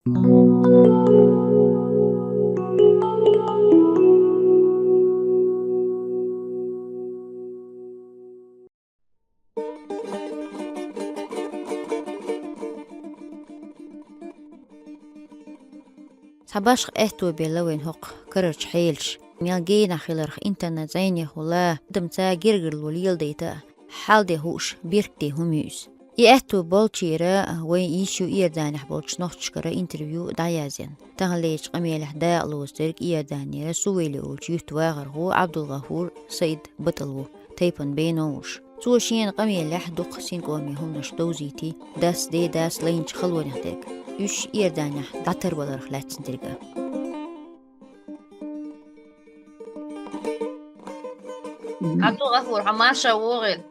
صباش اهتو بيلوين هق كرش حيلش ميالجينا خلرخ انترنت زيني خلا دمتا جرجر الوليل ديتا حال دي هوش بيركتي هميوز اهتو بولشيرا وين يشو إيردانح بولش نوخشكرا انترفيو دايازين تغليش قميلح دا لوسترك إيردانيرا سويلي أولش يفتواغر هو عبد الغفور سيد بطلو تيبن بينوش سوشين قميلح دوق سين قومي هم نشتوزيتي داس لينش خلوة نحتاج يش إيردانح داتر ولرخ لاتسندرقا عبد الغفور عماشة وغل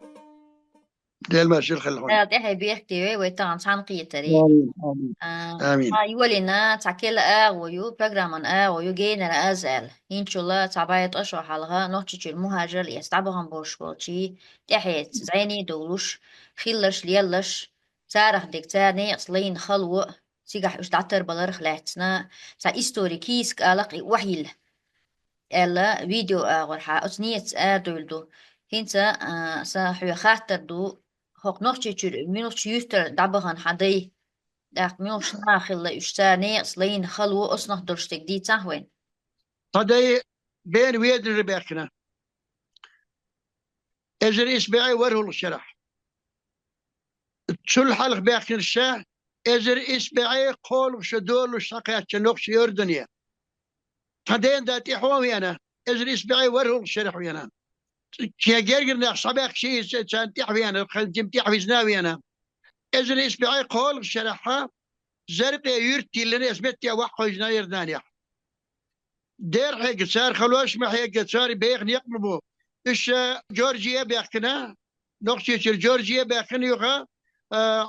ديال ماشي الخلحون دحي بيحكي ويتان سانقي تري آمين يولينا تاكل ويو برنامج ويو جينا أزل إن شاء الله تعبيت أشرح حلقة نحكي المهاجر يستعبهم بوشبوتشي تحيت زيني دولوش خيلش ليلش تاريخ دكتاني أصلين خلو سيجح اشتعتر بلرخ لاتنا تا إستوريكيسك ألقي وحيل ألا فيديو ورحا أتنيت دولدو هنتا سا حيو خاطر دو هوق نوخشي تشير مينوخشي يفتر دعبغان حدي داق مينوخش ناخل اشتاني أصلين خلو أصنح درشتك دي تهوين قدي بين ويد رباكنا اجر اسبعي وره الشرح تشل حلق باكن الشاه اجر اسبعي قول وشدول وشقيات شنوخش يردنيا قدين داتي حوامي انا اجر اسبعي وره الشرح ويانا كي جرجرنا صباح شيء كان تحوي انا خلجم تحوي زناوي انا اجر اسبعي قول شرحها زرقي يرتي لنا اسمتي وحو جناير دانيا دير حق صار خلوش ما حق صار بيخن يقلبوا ايش جورجيا بيخنا نقشي جورجيا بيخن يوغا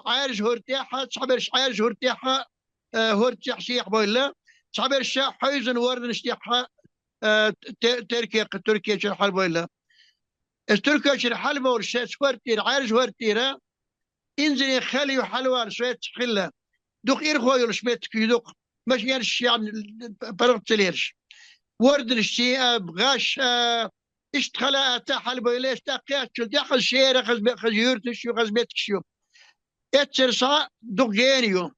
عارج هرتاحة صعبرش عارج هرتاحة هرتاح شيخ بولا صعبرش حيزن وردن اشتيحة تركيا شرحال بولا تركيا شرحال بولا سورتير عارج هرتيرا انزل خلي حلوان شوية خلا دوق إرخوا يلشمت كيدوق مش يرش يعني برغت تليرش ورد الشيء بغاش اشتغل تحل بيليش تاقيات شو دخل شير خز يورتش شو خز بيتك شو اتشرصا دقينيو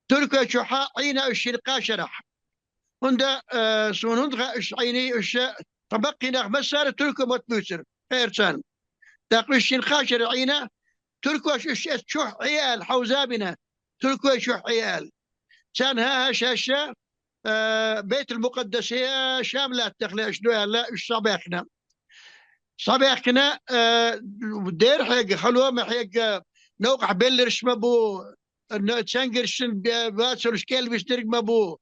تركا شو حين الشرقا شرح هندا سونندغا عيني اش طبقي نغ مسار تركا متبوسر خير سان تاقي الشرقا شرعينا تركا شو عيال حوزابنا تركا شو عيال كان ها شاشة بيت المقدس هي شاملة تخلي شنو لا صباحنا دير حق خلوه ما حق نوقع بلرش مبو تشنقرشن باسر شكل بيشترك مبو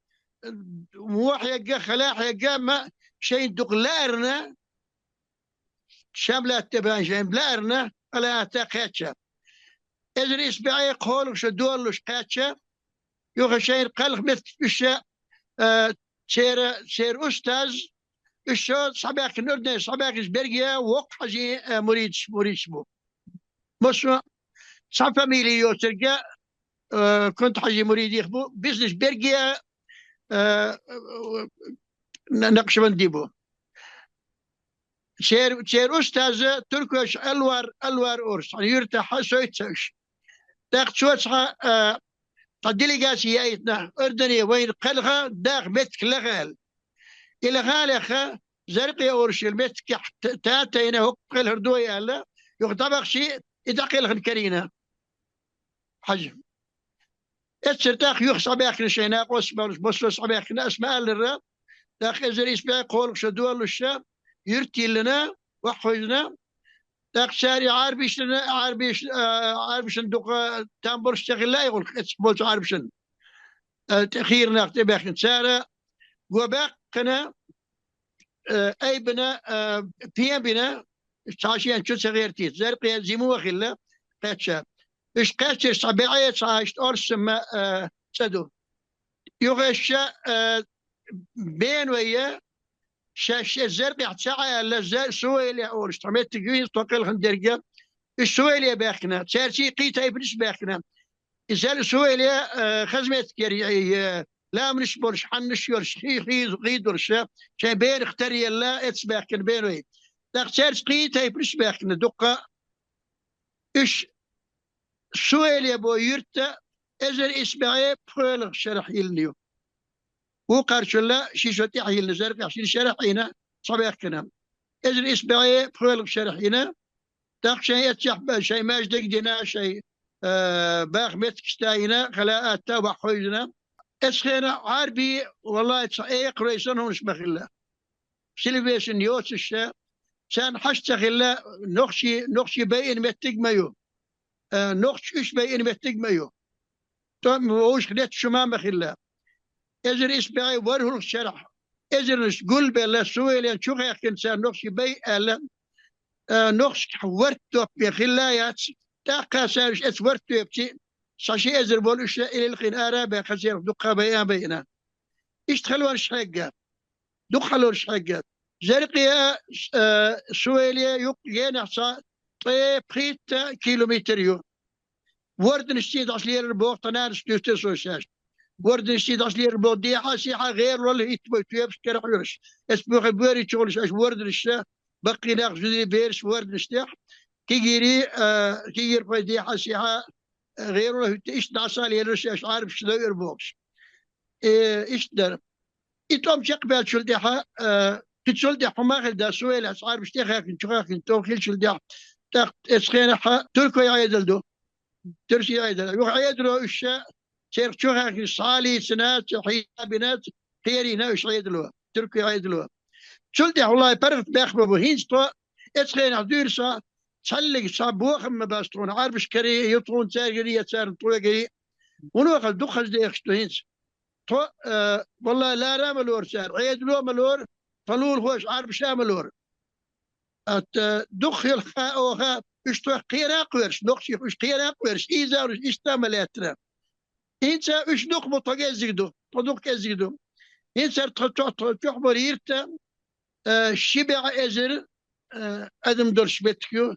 مو حق خلا حق ما شيء دقلارنا شاملة تبان شيء بلارنا على تاقيتشا إذن إسبعي قول شدول قاتشا يوغا شيء قلق مثل الشيء سير أستاذ الشو صباح نردن صباح إسبرجيا وقت حجي مريدش بو مش صفا ميليو ترجع كنت حجي مريد يخبو بزنس برجيا نقشبندي بو سير أستاذ تركوش ألوار أورس يعني يرتاح سويتش داخل شوتها قديليغاسي ايتنا اردني وين قلغا داغ متك لغال الى غالخا زرقي اورشل متك تاتينا هو قل هردويا لا يغطبق شيء اذا قلغن كرينا حجم اتشرتاخ يخص باكن شينا قوس بس باكن اسماء للرا داخل زريس بقى قول شدول الشام يرتي لنا وحوجنا داخل شاري عاربيش لنا عاربيش ندوق تامبر اشتغل لا يقول بولت عاربشن تأخير ناقد باكن سارة وباقنا أي بنا بيا بنا تعشين شو صغيرتي زرقيا زيمو خلا قاتشا إيش قاتشا صبيعية عايشت أرس ما سدو يغشى بين ويا شاش زرقي تسعى لا سويلي أورش تعمل تجوين توكل هندرجة السويلي باكنا سارسي قيتا يبرش باكنا إزال سويليا خزمت كري لا منش برش حنش يرش غيدرش شي بين اختاري لا اتسباكن بينوي تختار قيت هي برش باكن دقة إيش سويليا بو يرتا إزر إسبعي بخلق شرح يلنيو وقارش لا شي شتي حيل نزرق عشان شرح هنا صباحنا إزر إسبعي بخلق شرح هنا تاخ شيء يتشح شيء ماش دقدنا شيء باخ متكستاينا خلاء تابع خوينا اسخينا عربي والله تصعيق ريسون هونش بخلا سيلفيشن يوتش الشا سان حشت خلا نخشي بين متجميو نخش ايش بين متجميو توم وش خليت شمام بخلا ازر اسبعي وره الشرح ازر نش قول بلا سويل شو غير انسان نخشي بي الا نخش حورتو بخلايات تاقا سارش اتورتو يبتي ساشي ازر بولش الى الخين ارابا خسير دقا بينا ايش تخلون شحقه دخلوا شحقه زرقيا سويليا ينحصى طيب خيت كيلومتر يو ورد نشتيد عشلير بوق تنارس تيوتسو شاش ورد نشتيد عشلير بوق دي حاسيحة غير ولا يتبو تيبس كرح يرش اسبوع بوري شغل شاش ورد نشتا بقي ناقص دي بيرش ورد نشتاح كيجيري كيجير في دي حاسيحة غير ولا ايش نعصال يرش ايش عارف شلو يربوكش ايش در إتوم شقبل شل دحا تشل دحا ما خل دا سويل أسعار بشتيخ كن توخيل شل دحا تاخ إسخين حا تركو يعيدل دو ترشي يعيدل يوخ عيدلو إشا شيخ شوخا كن صالي سنات حيابينات خيرينا إش عيدلو تركو يعيدلو شل دحا والله برغت باخبه بهينس تو إسخين عدور سا تسلق صابوخ ما باسترون عاربش كري يطرون تارجري يتسار طوغري ونوخل دخل ديخشتو هينس تو والله لا راملور سار عيد لو ملور فلول خوش عارف شاملور دخل خا اشتو قيرا قرش نقشي اش قيرا قرش اذا ايش تعملاتنا انت اش نق متجزدو طدق كزدو انت تحبر يرتا شبع ازر ادم درش بتكو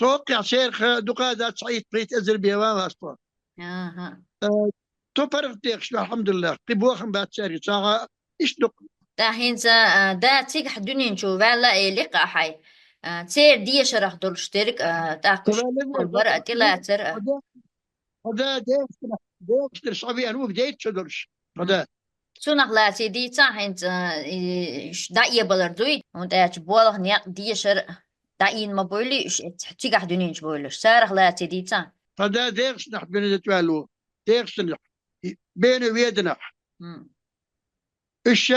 توقع سير دقادات صعيد بيت ازر بيوان اصلا تو فرق ديخش الحمد لله قبوخم بعد ساري ساعة إيش دق دا هينزا دا تيجح دنيا نشوف ولا لقى حي تير دي شرح دول اشترك دا كش البرقة تلاتر هذا ديخش صعبي أنا بديت شدرش هذا سونخ لا دي تا هينز دا يبلر دوي ودا تبوله نيق دي شر دا ين ما بوليش تيجح دنيا نشبولش سارخ لا دي تا هذا ديخش نحن بنتوالو ديخش نحن بين ويدنا إيش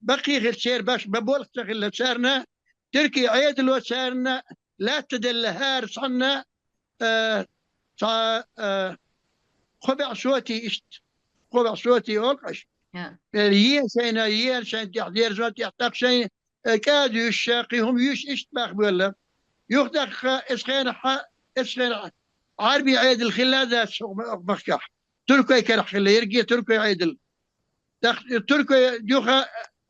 بقي غير سير باش ببولك تغلى سارنا تركي عيد لو سارنا لا تدل هار صنا خبع صوتي إشت خبع صوتي أوقش يه سينا يه شين تحضير زوت يحتاج شيء كادو الشاقي هم يش إشت باخبولا يخدق إسخين عربي عيد الخلادة سوق مخكح تركي كرح خلا يرقي تركي عيدل تركي جوخا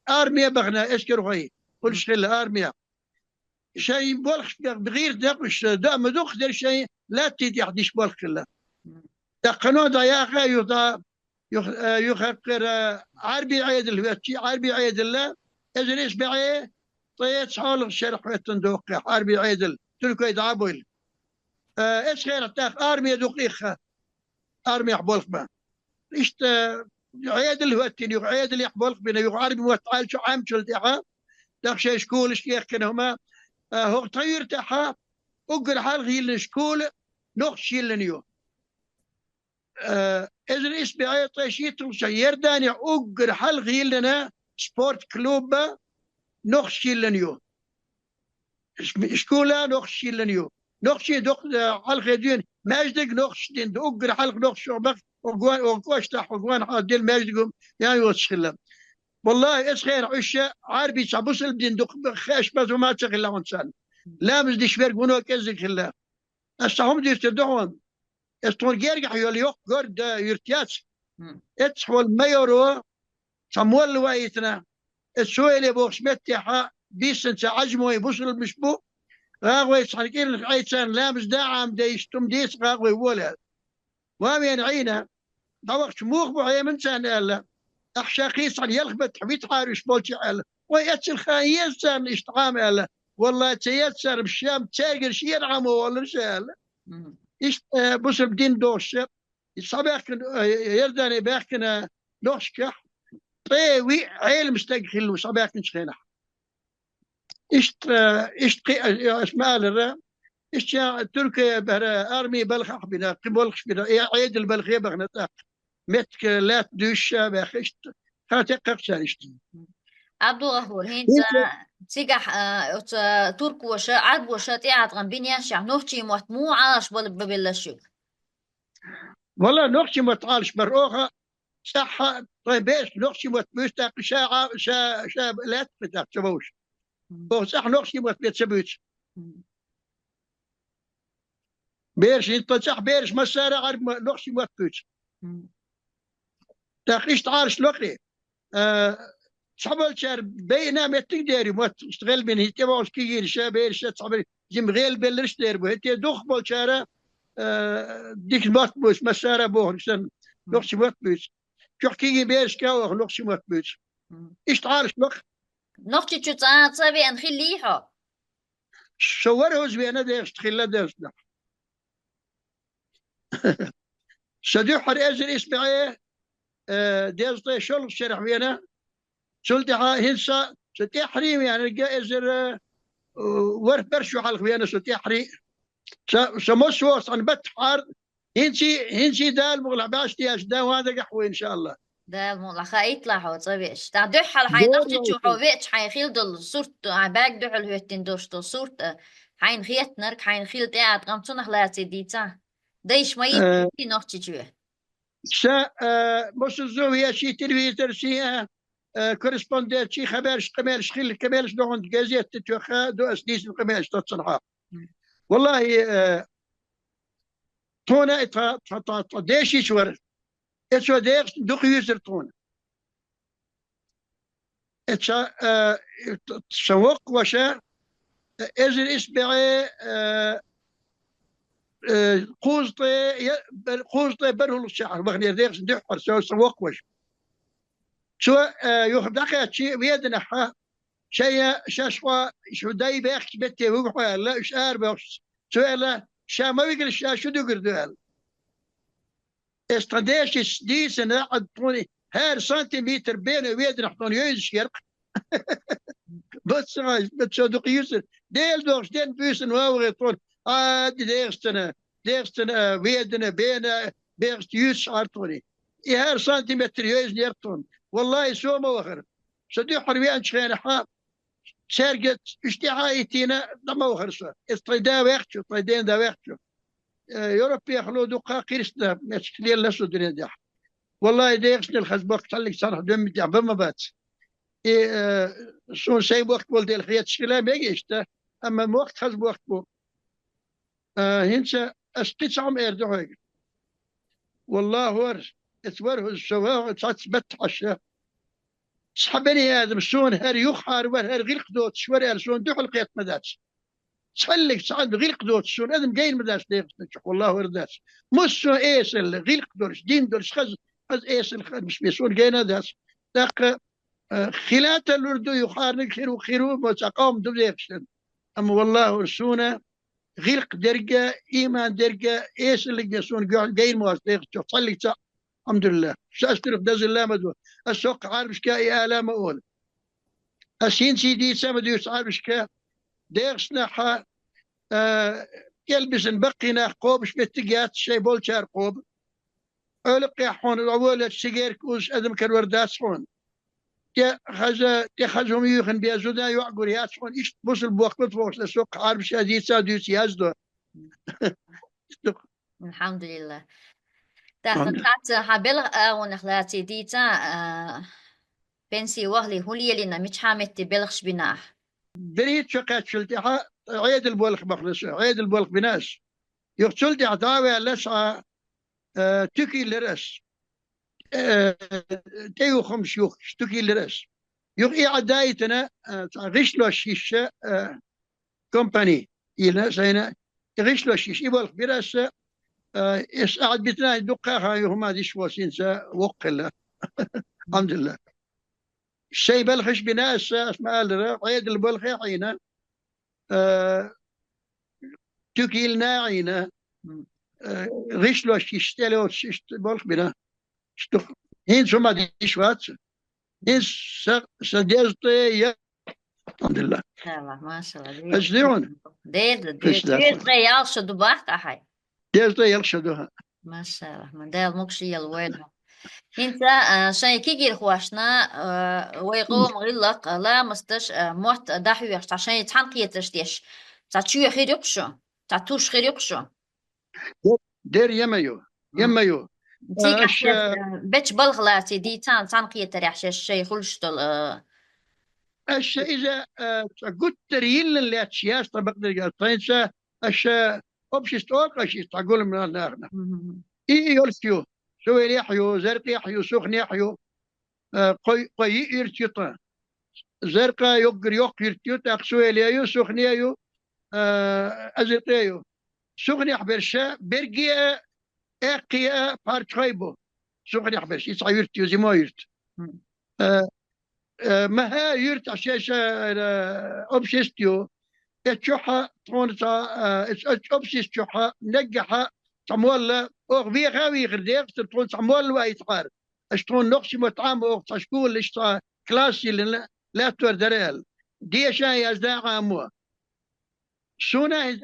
ارميا بغنا اسكر هاي كل شيء ارميا شيء بولخ بغير دقش دا مدوخ در شيء لا تدي حديش بولخ كله تقنو دا يا اخي يخقر عربي عيدل عربي عيدل لا اذن اسبعي طيت حول الشرح وتندوق عربي عيدل تركي دعبول ايش خير تاخ ارميا دقيقه ارمي يحبولك ما إيش عيد اللي هو التاني عيد اللي يحبولك بنا يعرب وتعال شو عام شو التحا داخل شكول إيش كأنهما هو طير تحا أقول حال غير شكول نخشي لنيو إذن إيش بعيد طيشيت وشير داني أقول حال غير لنا سبورت كلوب نخشي لنيو شكولا نخشي لنيو نخشي دق حال غيدين ماجدك نخش دين دوق حلق نخش وبق وقوش تح وقوان حادل ماجدكم يعني وتشخلا والله إيش خير عشة عربي شعبوس الدين دوق خاش بس وما تشخلا وانسان لا مش دي شبير قنوا كذا خلا استهم دي تدعون استون جيرجع يولي يوق قرد يرتياس اتحول ميورو سمول وايتنا السويلي بوخش متحا بيسن عجمو يبوصل المشبو غاوي صحيحين عيسان لابس داعم ديشتم ديس غاوي ولا وامين عينا ضوقت موخ بوعي من سان الا احشا قيس عن يلخبت حبيت حارش بولتي الا ويتسل خايس سان اشتعام الا والله تيسر بشام تاجر شير عمو ولا شال ايش بص بدين دوش يصبح يردني باكنا دوشكح طيوي عيل مستقخل وصبح نشخينه اشت اسماء الرا اشت تركيا بهرا ارمي بلخ بنا قبلخ بنا عيد البلخيه بغنتا متك لا تدوش باخ اشت خاتق اشت عبد الغفور هينسا تيجح ترك وشا عرب وشا تيعت غن بنيا شع نوحتي مو عاش ببلشك والله نقشي ما تعالش بروخه صح طيب ايش نقشي ما تبوش شا لا تفتح تبوش هو صح نقشي ما تبوش بيرش انت صح بيرش مسارة عرب نقشي ما تبوش تاخيش تعارش لقري صحبل شار بينا ما تقدري ما تشتغل من هيك باوش كيجي شابير شات صحبل جم غيل بلش ديربو هيك دوخ بول شارع ديك ما تبوش مسارة بوه نسن نقشي ما تبوش شو كيجي بيرش كاوخ نقشي ما تبوش ايش تعارش لق نوحتي تشوتان صبي انخليها صوره زبينه ديش تخيل ديش سديو حر ازر اسمعي ديش طي شغل شرح بينا سلتها هنسا ستي حريم يعني جا ازر ورف برشو حلق بينا ستي حري سموس وص عن بتحار هنسي دال مغلع باش تياش دا وهذا قحوي ان شاء الله ده مو خايت لا هو صبيش تا دح الحين نوحتي تشوفو بيتش حين خيل دل صورت عباك دح الهوتين دوشتو صورت حين خيت نرك حين خيل تاعت قام تنخ لا تديتا دايش ما يبكي نوحتي تشوه سا مش الزوية شي تلفزيون شي كورسبوندنت شي خبرش قمالش خيل قمالش دون جازيت تتوخا دو اسديس القمالش تصنعها والله تونا ديش يشور اتشو ديش دوخ يوزر تونا اتشا سوق وشا ازر اسبعي قوزطي برهل الشعر بغني ديش دحر سوق وش شو يخدق شيء بيدنا شيء شاشوا شو داي بيخش بتي وقع لا ايش اربع سؤال شا ما بيقول شو دقر دول استديش دي سنه عطوني هار سنتيمتر بين ويدنا حطوني يشير بس بتصدق يوسف ديل دوش دين بيسن واوغيطون ديرستنا ويدنا بيغست يوس عطوني هار سنتيمتر يرطون والله سوما وخر صديق حربيان شخين حاب شارقت اشتعايتينا لما وخرسوا استيدا ويختشو طيدين دا ويختشو يوروبي يخلو دوقا قيرسنا مشكلين لسو دنيا ديح والله ديغسن الخزبوق تحلق صالح دم ديح بما بات شون سيب وقت بول ديال خيات شكلا بيجيشتا اما وقت خزبوق بو هنسا استيتسعم ايردو والله ور اتوره السواء تثبت عشا صحبني هذا شلون هر يخار وهر غير قدوت شوري شلون دوح القيت مداش تسلك سعد غير قدوت شلون اذن جاي مداش ديق والله ورداش مش ايش غير قدوش دين دول خز ايش مش بيسون جاينا داش داق خلات الوردو يخار خير وخيرو وتقام دبيكشن اما والله ورسونا غير درجه ايمان درجه ايش اللي بيسون جاي مواس ديق تصلي الحمد لله شاشترك دز الله مدو السوق عارف كا آلام أول أسين سيدي سمد يسعر بشكا ديرسنا حا يلبس بقينا قوب شبتقيات شي بول شار قوب أولقي حون الأول سيجير كوز أدم كالوردات حون تخزهم يوخن بيزودا يعقر ياتحون إيش بوس البوق بطوش السوق عارف شادي ساديوس يازدو الحمد لله تاخذت حبل ونخلاتي ديتا بنسي وهلي هولي لنا مش حامت بلغش بناح بريد شقات شلتها عيد البولق بخلص عيد البولق بناس يقتلتي عطاوي لسعة تكي لرس تيو خمس يوخ تكي لرس يوخ عدايتنا غشلو الشيشة كومباني إلى سينا غشلو الشيش يبولق برس إيش قاعد بتنا دقها يوم هذه شو سينسا وقلا الحمد لله الشيء بلخش بناس اسمع عيد البلخي عينا تكيلنا عينا غش لو شيشتلو شيشت بلخ بنا شتخ هين شو ما ديش وات هين سديزت يا الحمد لله ما شاء الله ايش ديون ايش ده ديل ريال شو دبحت أحي ديزت يلشدوها ما شاء الله من ديل مكشي الويلها انت شاي كيجي خواشنا ويقوم غلق لا مستش موت دحيو عشان يتحن قيتش تاتشو خيريقشو تاتوش خيريقشو دير يميو يميو تيك اش بيتش بلغلاتي دي تان قيتر يحشي الشي خلشتل اش اذا قلت تريل اللي اتشياس طبق الطينسا اش اوبشست اوك اش تقول من النار اي يلفيو سوي يحيو زرق يحيو سخن يحيو قوي يرتيطا زرقا يقر يرتيو تاقسوي ليو سخن يو ازرقيو سخن يحبرشا برقيا اقيا بارتخيبو سخن يحبرش يسعى يرتيو زي ما يرت ما ها يرت عشاشا اوبشستيو اتشوحا تونتا اوبشست تشوحا نجحا تمولا اوغ بي غاوي غرديق تون تمول وايتقار اشتون نقشي متعام اوغ تشكول اشتا كلاسي لا تور دريال دي شاي يزدا عاموا سونا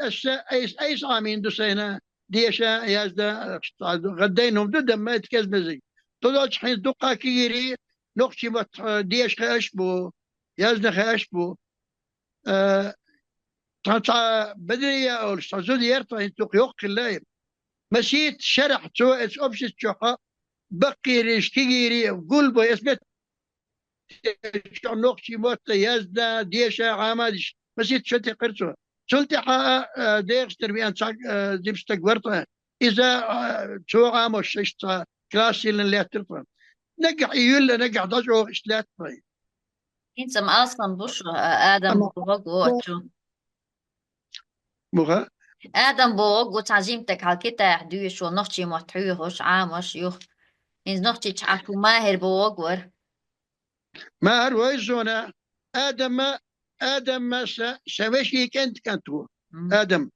ايس عامين دوسينا دي شا يزدا غدينهم ضد ما يتكزمزي طلعت حين دقا كيري نقشي مت ديش خاشبو يزدا خاشبو تاع بدرية او استعزود يرتا انتو يوق اللايم مسيت شرح تو اس اوبشت شوحا بقي ريش كيري قلبو يثبت نقشي موت يزدا ديشا عامادش مسيت شتي قرتو سلتي حا ديغستر بيان ديمستك ورطا اذا تو عاموش اشتا كلاسي اللي ترطا نقع يلا نقع ضجعو اشتلات طيب انت ما اصلا بوش ادم بوغو مغا آدم بوغ وتعزيمتك على كتا حدوش ونختي محتويهوش عامش يوخ إن نختي تعرفوا ماهر بوغ ور ما هو زونا ادم ما سويشي كنتو ادم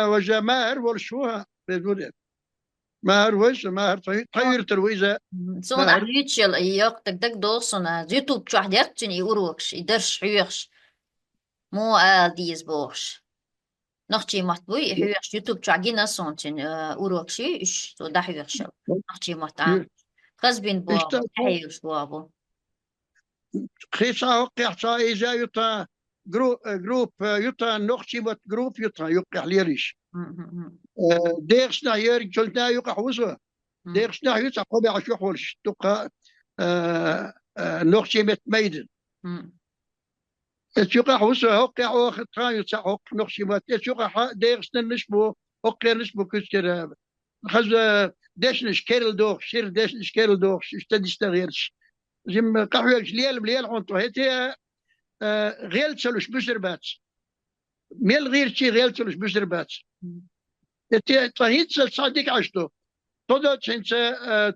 وجا ماهر والشوها بدون ماهر ماهر طير ترويزه سون أحليتشل إياك تك دوسنا يوتيوب شو حديرتني يوروكش يدرش حيوخش مو ديز بوش نختي محتوي حيوخش يوتيوب شو عجينا سونتين أوروكشي إيش تو ده حيوخش نختي محتوي خزبين بوابو حيوش بوابو خيسا وقع إذا يطا جروب يطا نختي مت جروب يطا يوقع ليريش ديرسنا يرج جلنا يوقع وزه ديرسنا يطا قبع عشو حولش تقع نختي مت ميدن يوقع وزه وقع واخد تاني يطا نختي مت يوقع ديرسنا نشبو وقع نشبو كسكر خز دشنش كيرل دوخ شير دشنش كيرل دوخ اشتدش تغيرش جم قهوة ليال بليال حنطو هتي غير تسلوش بشر باتس ميل غير شي غير تسلوش بشر باتس هتي طهيت صادق عشتو تودو تنس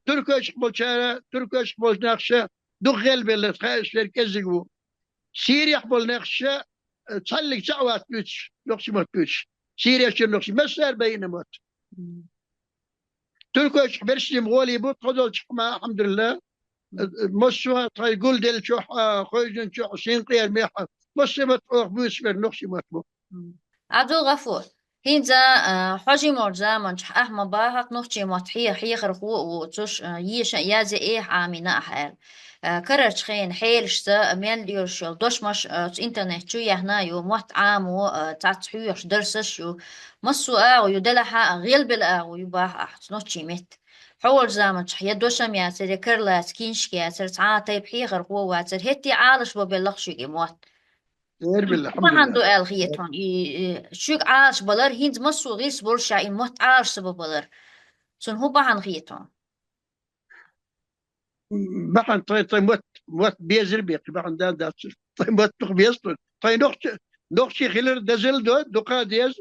تركش بولشارة تركش بول نقشة دو غير بل تخاش لركزجو سيريا بول نقشة تصلك ساعات بيتش نقشي ما بيتش سيريا شو نقشي مسار بين موت تركش برشلي مغولي بوت تودو ما الحمد لله مصر تقول دل شو خويجن شو حسين قير ميحة مصر بتروح بوس بالنقش مطبوع عبد الغفور هينزا حاجي مرزا منش أحمد باهق نختي مطحية حيخر خو وتش يش يازي إيه عامنا أحال كررت خين حيلش تا ميل ديرشل دوش مش إنترنت شو يهنا يو موت عام و تعتحيش درسش يو مصو يدلها غيل بالآغ يباح أحت نختي مت حول زمن شحيا دوشم ياسر كرلات كينش ياسر تعاطي بحيخر هو واتر هتي عالش ببلغشي موت غير بالله الحمد ما لله عنده قال خيتون شوك عاش بلر هينز مصو غيس بولشا إن موت عاش سبب بلر سن هو بحن خيتون بحن طي موت بيزر بيق بحن دا طي موت تخ بيزر طي نقش خيلر دزل دو دقا ديز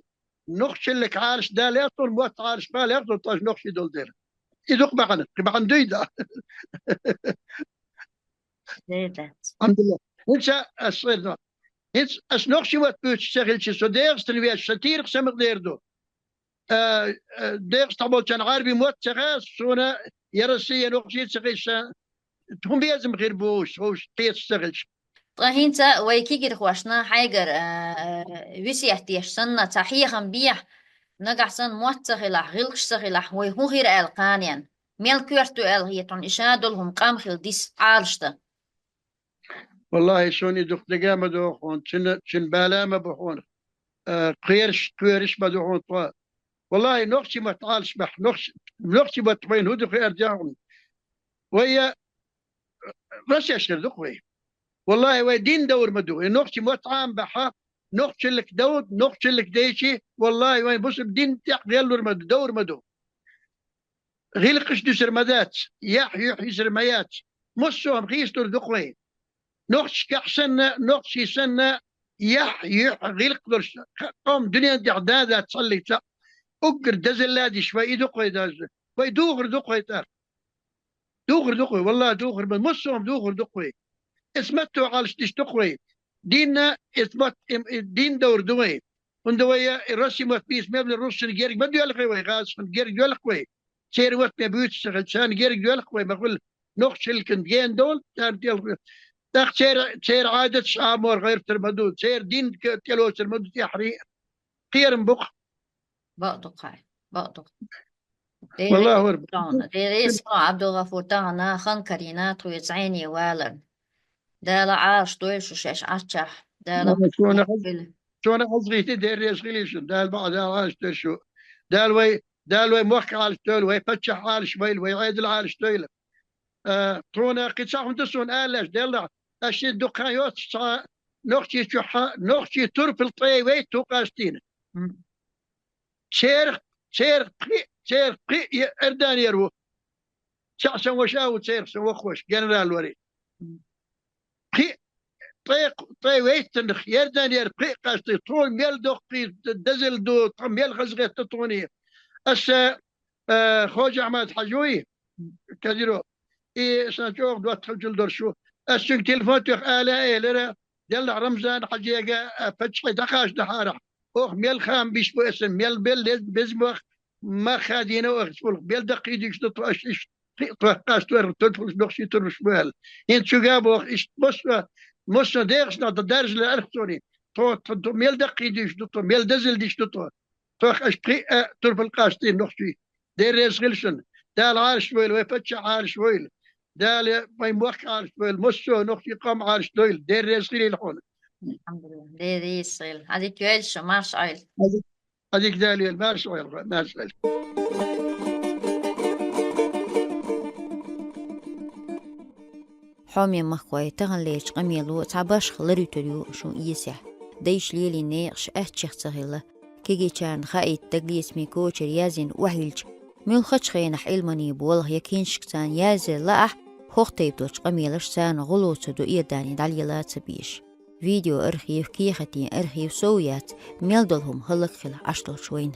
نخش لك عارش دال يطول موت عارش بال يطول طاش نخش دول دير يدق معنا قبعن دويدا الحمد لله انسى الصير انس اسنخش وات بوتش شغل شي صديق تلوي الشتير سمق ديردو دير طبول كان عربي موت شغاس سونا يرسي نخشي شغيش هم بيزم غير بوش هوش قيت شغلش طهينتا ويكيجر خواشنا حيجر ويسي احتياش سنة تحيخن بيح نقحسن موتسخلح غلقشتخلح ويهو غير القانيان ميل كورتو هي تون إشادلهم قامخل ديس عالشتا والله شوني دق دقامة دوخون شن بالامة بخون قيرش بدوخون طوا والله نقشي ما تعالش بح نقشي ما تبين هدو خير جاهم ويا رش يشغل دقوي والله ويدين دور مدو نقشي ما تعام بحا نقش لك دود نقش لك ديشي والله وين بص بدين تقدر مدو دور مدو غيلقش دو سرمدات يحيي سرميات مصهم خيستر دقوي نقش كحسن نقش سنة يحيي غيلق درش قوم دنيا دعدادة تصلي أقر دزل لادي شوي دقوي داز وي دوغر دقوي تار دوغر والله دوغر من مصهم دوغر دقوي اسمتو عالش ديش دقوي دينا اثبات دين دور دوي وندويا الرسي ما بيس مبل الروس جيرك بدو يلقي وي غاز جيرك يلقي سير وقت ما بيوت شغل جيرك يلقي ما قول نقش الكندين دول تاخ سير عادة شامور غير ترمدود سير دين كيلو ترمدود يحري خير بق بقدق والله ورب ديريس عبد الغفور تاعنا خان كرينا تويتعيني والن دالا عاش دويش وشاش عشح دالا شو انا قصدي دير يسغليش دال بعد عاش شو دال وي موخ على الشتول وي فتش على شويل وي عيد على الشتول ترونا قصاهم دسون آلاش دال اشي دقايوت نختي ترف الطي وي توقاستين سير قي اردان يرو شعسن وشاو سير سوخوش جنرال وري قي طي ويت الخيار دانير قي قاستي طول ميل دقي دزل دو ميل غزغه تطوني اس خوج احمد حجوي كديرو اي سنجوق دو تخجل درشو اسك تليفون تخ الا لرا دل رمضان حجيجا فتش دقاش دحارح اخ ميل خام بيش بو اسم ميل بيل بزمخ ما خادينا وغسول بيل دقي ديش تطوش قاش تور تدخل نقشي ترش بال انت شو جابو ايش مش ديرش نا درج الالكتروني تو ميل دقي ديش تو ميل دزل ديش تو اش بري ترف القاشتين نقشي دير ريسغلشن دال عارش ويل ويفتش عارش ويل دال باي موخ عارش ويل مشو نقشي قام عارش ويل دير ريسغلي الحون الحمد لله دير يسغل هذيك يلش مارش عيل هذيك دالي المارش ويل مارش ويل حامي مخوي تغن ليش قميلو تعباش خلري تريو شو يسح ديش ليلي نيقش أهتشيخ تغيلا كيجي كان خايت تقليس ميكو يازن وحيلج ميل خدش خينح إلماني بوله يكين شكتان يازل لأح خوخ تيبتوش قميلش سان غلو تدو إيداني داليلا تبيش فيديو أرخيف كيختين أرخيف سويات ميل دولهم هلق خلا عشلو شوين